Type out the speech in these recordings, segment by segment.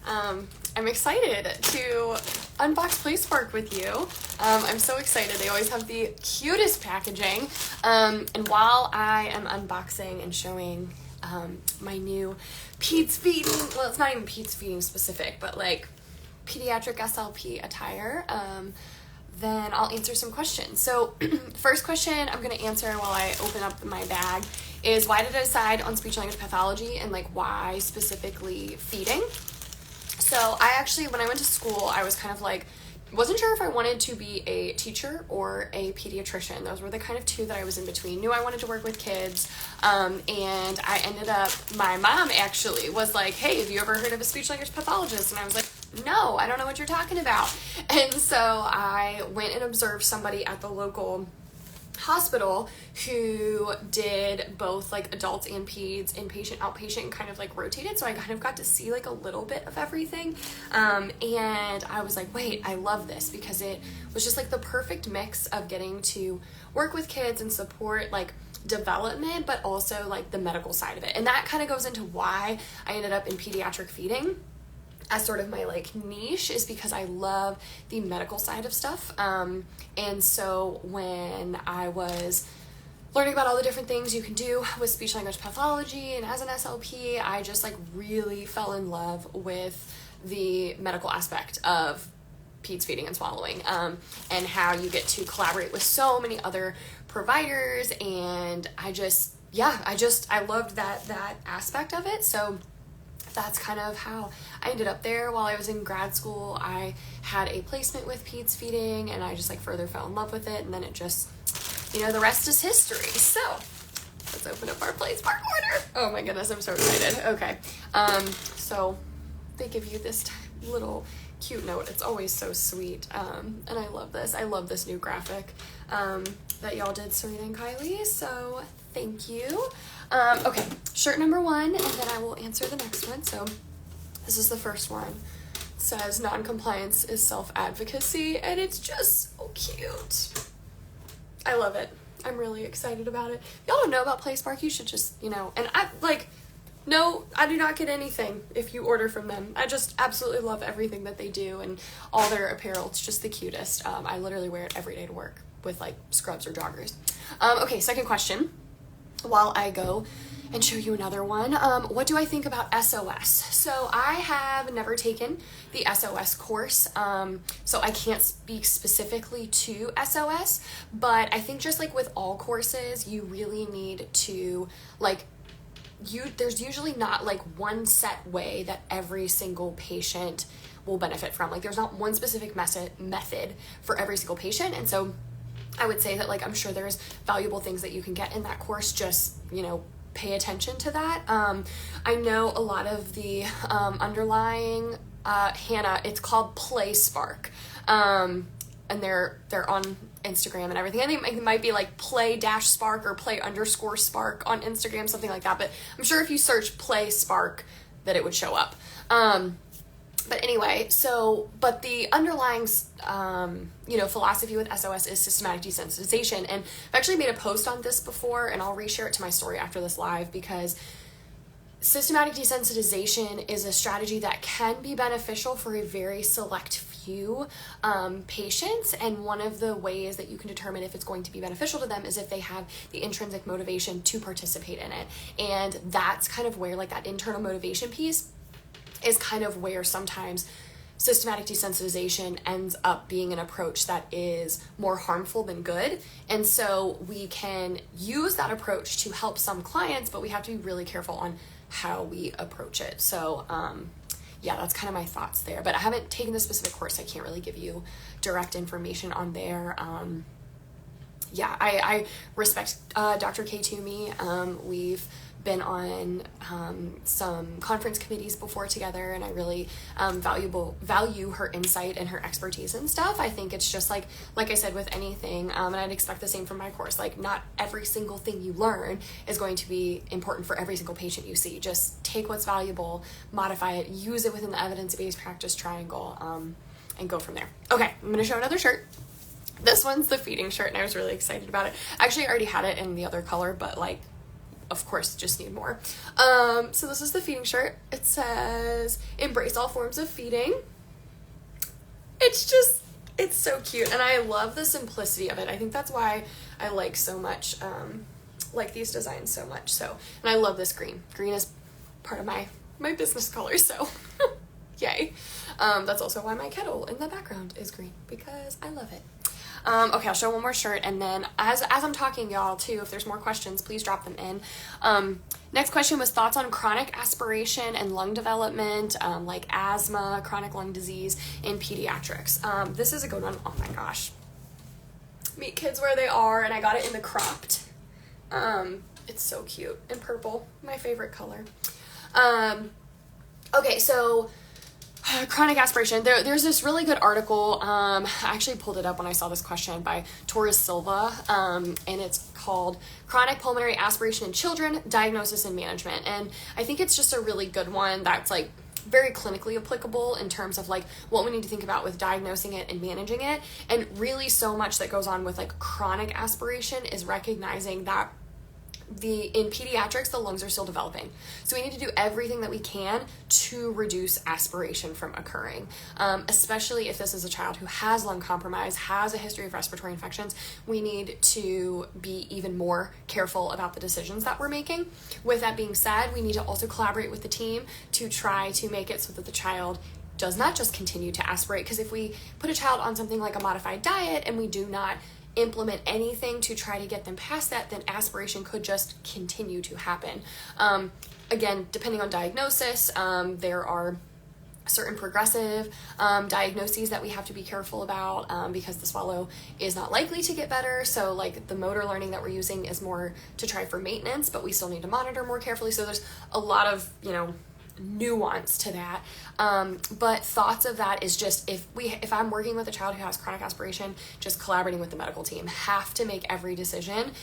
I'm excited to unbox Playspark with you. I'm so excited. They always have the cutest packaging. And while I am unboxing and showing my new Pete's feeding, well, it's not even Pete's feeding specific, but like pediatric SLP attire, then I'll answer some questions. So first question I'm going to answer while I open up my bag is, why did I decide on speech language pathology, and like why specifically feeding? So I actually, when I went to school, I was kind of like, wasn't sure if I wanted to be a teacher or a pediatrician. Those were the kind of two that I was in between. Knew I wanted to work with kids, and I ended up, my mom actually was like, hey, have you ever heard of a speech language pathologist? And I was like, no, I don't know what you're talking about. And so I went and observed somebody at the local hospital who did both like adults and peds, inpatient, outpatient, and kind of like rotated. So I kind of got to see like a little bit of everything. And I was like, wait, I love this, because it was just like the perfect mix of getting to work with kids and support like development, but also like the medical side of it. And that kind of goes into why I ended up in pediatric feeding as sort of my like niche, is because I love the medical side of stuff. And so when I was learning about all the different things you can do with speech language pathology and as an SLP, I just like really fell in love with the medical aspect of peds feeding and swallowing, and how you get to collaborate with so many other providers. And I loved that aspect of it. So that's kind of how I ended up there. While I was in grad school, I had a placement with peds feeding, and I just like further fell in love with it. And then it just, the rest is history. So let's open up our Playspark order. Oh my goodness, I'm so excited. Okay. So they give you this little cute note. It's always so sweet. And I love this. I love this new graphic that y'all did, Serena and Kylie. So thank you. Okay, shirt number 1, and then I will answer the next one. So this is the first one. It says, non-compliance is self-advocacy, and it's just so cute. I love it. I'm really excited about it. If y'all don't know about Playspark, you should just, and no, I do not get anything if you order from them. I just absolutely love everything that they do, and all their apparel. It's just the cutest. I literally wear it every day to work with like scrubs or joggers. Okay, second question. While I go and show you another one, what do I think about SOS? So I have never taken the SOS course, so I can't speak specifically to SOS, but I think just like with all courses, you really need to there's usually not like one set way that every single patient will benefit from. Like there's not one specific method for every single patient. And so I would say that like, I'm sure there's valuable things that you can get in that course. Just, pay attention to that. I know a lot of the underlying, Hannah, it's called Playspark. And they're on Instagram and everything. I think it might be like play-spark or play_spark on Instagram, something like that. But I'm sure if you search Playspark that it would show up. But anyway, but the underlying, philosophy with SOS is systematic desensitization. And I've actually made a post on this before, and I'll reshare it to my story after this live, because systematic desensitization is a strategy that can be beneficial for a very select few patients. And one of the ways that you can determine if it's going to be beneficial to them is if they have the intrinsic motivation to participate in it. And that's kind of where like that internal motivation piece is kind of where sometimes systematic desensitization ends up being an approach that is more harmful than good. And so we can use that approach to help some clients, but we have to be really careful on how we approach it. So that's kind of my thoughts there. But I haven't taken the specific course. I can't really give you direct information on there. I respect Dr. K. Toomey. We've been on some conference committees before together, and I really value her insight and her expertise and stuff. I think it's just like I said with anything, and I'd expect the same from my course. Like, not every single thing you learn is going to be important for every single patient you see. Just take what's valuable, modify it, use it within the evidence-based practice triangle, and go from there. Okay, I'm going to show another shirt. This one's the feeding shirt, and I was really excited about it. Actually, I already had it in the other color, but like of course just need more. So this is the feeding shirt. It says, embrace all forms of feeding. It's so cute, and I love the simplicity of it. I think that's why I like so much, like these designs so much. So, and I love this green. Green is part of my business color, so yay. That's also why my kettle in the background is green, because I love it. Okay, I'll show one more shirt, and then as I'm talking, y'all, too, if there's more questions, please drop them in. Next question was thoughts on chronic aspiration and lung development, like asthma, chronic lung disease in pediatrics. This is a good one. Oh my gosh. Meet kids where they are, and I got it in the cropped. It's so cute, and purple, my favorite color. Okay, so chronic aspiration. There's this really good article. I actually pulled it up when I saw this question by Torres Silva, and it's called Chronic Pulmonary Aspiration in Children, Diagnosis and Management. And I think it's just a really good one that's like very clinically applicable in terms of like what we need to think about with diagnosing it and managing it. And really so much that goes on with like chronic aspiration is recognizing that in pediatrics, the lungs are still developing. So we need to do everything that we can to reduce aspiration from occurring. Especially if this is a child who has lung compromise, has a history of respiratory infections, we need to be even more careful about the decisions that we're making. With that being said, we need to also collaborate with the team to try to make it so that the child does not just continue to aspirate. Because if we put a child on something like a modified diet and we do not implement anything to try to get them past that, then aspiration could just continue to happen. Again, depending on diagnosis, there are certain progressive diagnoses that we have to be careful about because the swallow is not likely to get better. So like the motor learning that we're using is more to try for maintenance, but we still need to monitor more carefully. So there's a lot of, nuance to that. But thoughts of that is just if I'm working with a child who has chronic aspiration, just collaborating with the medical team, have to make every decision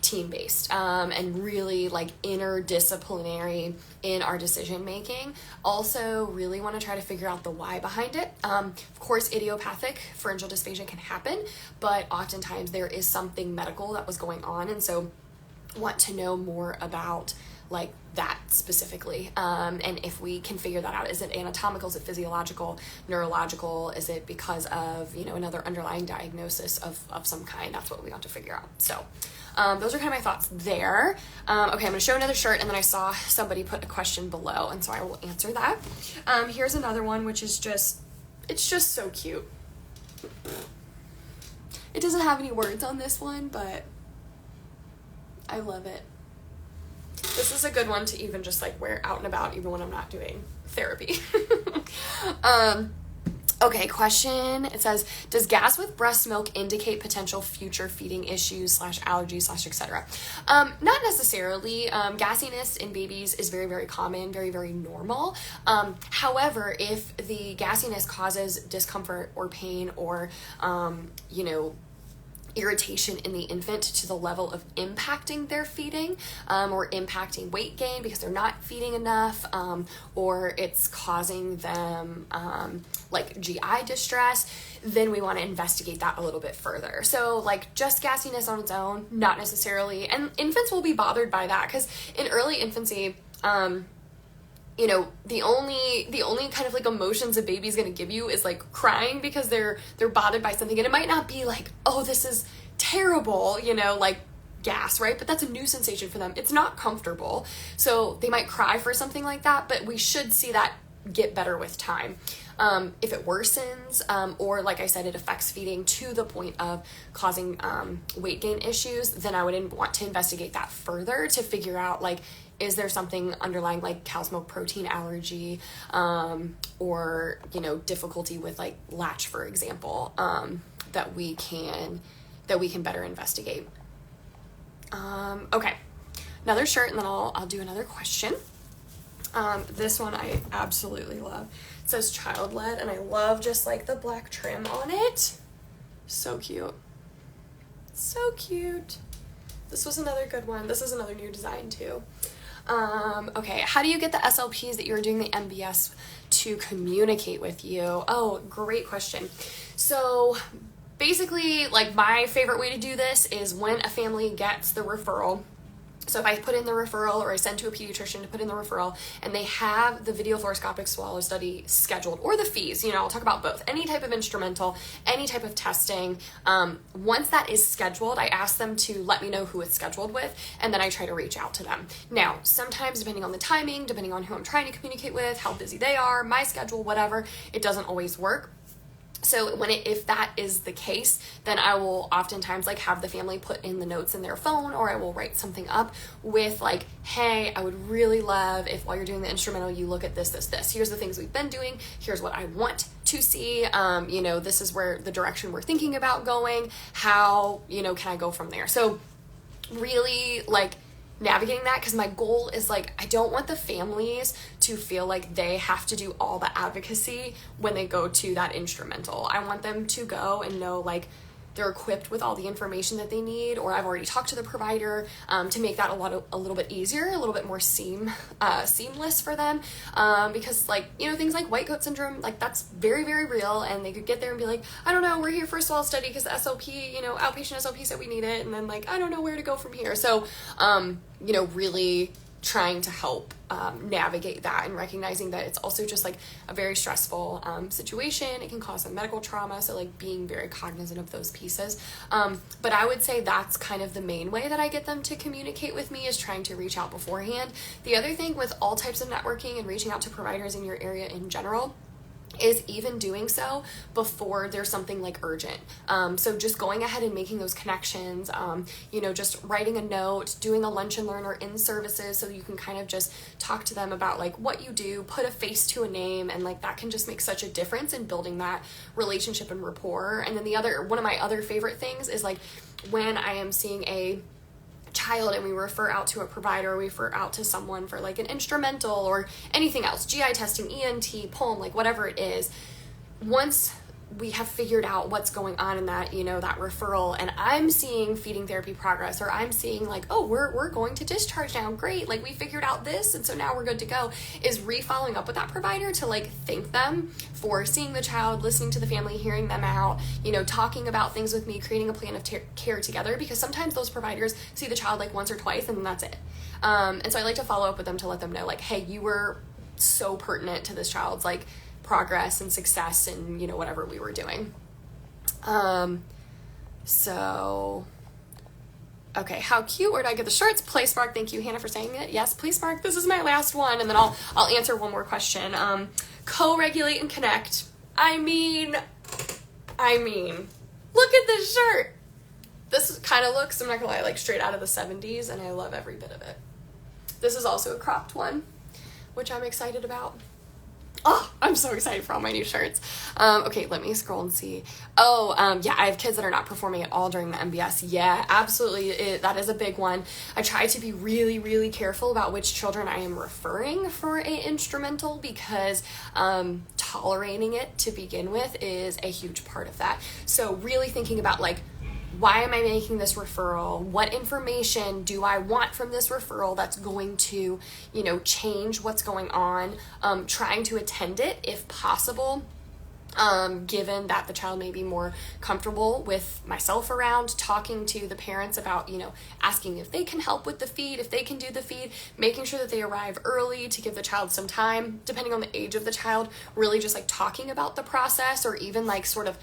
team-based, and really like interdisciplinary in our decision making. Also really want to try to figure out the why behind it. Of course, idiopathic pharyngeal dysphagia can happen, but oftentimes there is something medical that was going on, and so want to know more about like that specifically. And if we can figure that out, is it anatomical, is it physiological, neurological, is it because of, another underlying diagnosis of some kind? That's what we want to figure out. So those are kind of my thoughts there. Okay, I'm going to show another shirt, and then I saw somebody put a question below, and so I will answer that. Here's another one, which is it's just so cute. It doesn't have any words on this one, but I love it. This is a good one to even just like wear out and about, even when I'm not doing therapy. Okay, question. It says, does gas with breast milk indicate potential future feeding issues / allergies / etc.? Not necessarily. Gassiness in babies is very, very common, very, very normal. However, if the gassiness causes discomfort or pain or, irritation in the infant to the level of impacting their feeding, or impacting weight gain because they're not feeding enough, or it's causing them like GI distress, then we want to investigate that a little bit further. So like just gassiness on its own, not necessarily, and infants will be bothered by that because in early infancy, the only kind of like emotions a baby's gonna give you is like crying because they're bothered by something, and it might not be like, oh, this is terrible, like gas, right? But that's a new sensation for them. It's not comfortable, so they might cry for something like that, but we should see that get better with time. If it worsens, or like I said, it affects feeding to the point of causing weight gain issues, then I would want to investigate that further to figure out like, is there something underlying like cow's milk protein allergy, or, difficulty with like latch, for example, that we can better investigate. Okay, another shirt, and then I'll do another question. This one I absolutely love. It says child-led, and I love just like the black trim on it. So cute. So cute. This was another good one. This is another new design too. Okay, how do you get the SLPs that you're doing the MBS to communicate with you? Oh, great question. So basically, like my favorite way to do this is when a family gets the referral, So if I put in the referral, or I send to a pediatrician to put in the referral, and they have the video fluoroscopic swallow study scheduled, or the fees, I'll talk about both, any type of instrumental, any type of testing, once that is scheduled, I ask them to let me know who it's scheduled with, and then I try to reach out to them. Now, sometimes depending on the timing, depending on who I'm trying to communicate with, how busy they are, my schedule, whatever, it doesn't always work. So if that is the case, then I will oftentimes have the family put in the notes in their phone, or I will write something up with hey, I would really love if while you're doing the instrumental, you look at this. Here's the things we've been doing. Here's what I want to see. This is where the direction we're thinking about going. How, can I go from there? So really navigating that, because my goal is I don't want the families to feel like they have to do all the advocacy when they go to that instrumental. I want them to go and know they're equipped with all the information that they need, or I've already talked to the provider to make that a little bit easier, a little bit more seamless for them, because things like white coat syndrome, that's very, very real, and they could get there and be I don't know, we're here for a swallow study because the SOP, outpatient SOP said we need it, and then I don't know where to go from here. So really trying to help navigate that, and recognizing that it's also just a very stressful situation. It can cause some medical trauma, so being very cognizant of those pieces. But I would say that's kind of the main way that I get them to communicate with me, is trying to reach out beforehand. The other thing with all types of networking and reaching out to providers in your area in general is even doing so before there's something urgent. So just going ahead and making those connections, just writing a note, doing a lunch and learn or in services, so you can kind of just talk to them about what you do, put a face to a name, and that can just make such a difference in building that relationship and rapport. And then one of my other favorite things is when I am seeing a child and we refer out to a provider, we refer out to someone for an instrumental or anything else, GI testing, ENT, pulm, whatever it is, once we have figured out what's going on in that, that referral, and I'm seeing feeding therapy progress, or I'm seeing oh, we're going to discharge now, great, we figured out this, and so now we're good to go, is re-following up with that provider to thank them for seeing the child, listening to the family, hearing them out, talking about things with me, creating a plan of care together, because sometimes those providers see the child once or twice, and then that's it. And so I like to follow up with them to let them know hey, you were so pertinent to this child's progress and success and whatever we were doing. So okay, how cute, where did I get the shirts? Playspark, thank you Hannah for saying it. Yes, Playspark, this is my last one, and then I'll answer one more question. Co-regulate and connect. I mean look at this shirt. This kind of looks, I'm not gonna lie, straight out of the 70s, and I love every bit of it. This is also a cropped one, which I'm excited about. Oh, I'm so excited for all my new shirts. Okay, let me scroll and see. Yeah, I have kids that are not performing at all during the MBS. Yeah, absolutely. That is a big one. I try to be really, really careful about which children I am referring for a instrumental, because tolerating it to begin with is a huge part of that. So really thinking about why am I making this referral? What information do I want from this referral that's going to, change what's going on? Trying to attend it if possible, given that the child may be more comfortable with myself around, talking to the parents about, asking if they can help with the feed, if they can do the feed, making sure that they arrive early to give the child some time, depending on the age of the child, really just talking about the process, or even sort of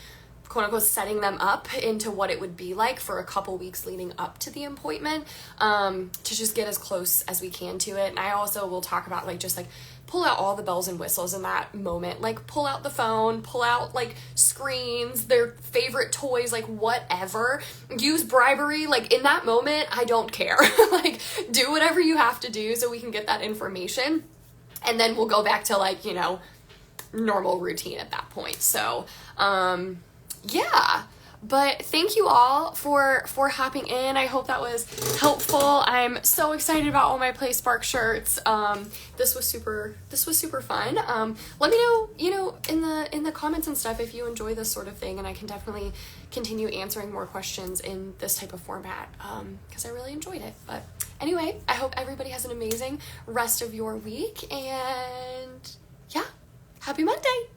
quote unquote setting them up into what it would be like for a couple weeks leading up to the appointment, to just get as close as we can to it. And I also will talk about pull out all the bells and whistles in that moment, pull out the phone, pull out screens, their favorite toys, whatever, use bribery, in that moment, I don't care. Do whatever you have to do so we can get that information, and then we'll go back to normal routine at that point. So yeah, but thank you all for hopping in. I hope that was helpful. I'm so excited about all my Playspark shirts. This was super fun. Let me know, in the comments and stuff if you enjoy this sort of thing, and I can definitely continue answering more questions in this type of format, because I really enjoyed it. But anyway, I hope everybody has an amazing rest of your week, and yeah, happy Monday.